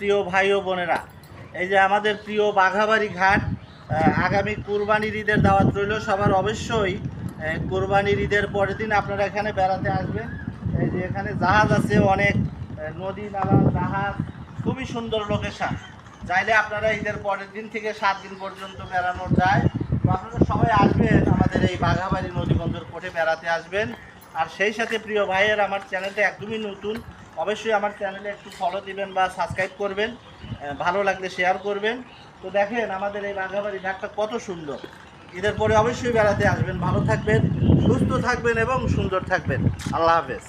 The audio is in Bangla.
প্রিয় ভাই ও বোনেরা, এই যে আমাদের প্রিয় বাঘাবাড়ি ঘাট, আগামী কুরবানির ঈদের দাওয়াত রইল সবার। অবশ্যই কুরবানির ঈদের পরের দিন আপনারা এখানে বেড়াতে আসবেন। এই যে এখানে জাহাজ আছে, অনেক নদী নালা জাহাজ, খুবই সুন্দর লোকেশন। চাইলে আপনারা ঈদের পরের দিন থেকে 7 দিন পর্যন্ত বেড়ানো যায়। তো আপনারা সবাই আসবেন আমাদের এই বাঘাবাড়ি নদীবন্দর কোর্টে বেড়াতে আসবেন। আর সেই সাথে প্রিয় ভাইয়ের, আমার চ্যানেলটা একদমই নতুন, অবশ্যই আমার চ্যানেলে একটু ফলো দিবেন বা সাবস্ক্রাইব করবেন, ভালো লাগলে শেয়ার করবেন। তো দেখেন আমাদের এই বাঘাবাড়ি ঘাটটা কত সুন্দর। ঈদের পরে অবশ্যই বেড়াতে আসবেন। ভালো থাকবেন, সুস্থ থাকবেন এবং সুন্দর থাকবেন। আল্লাহ হাফেজ।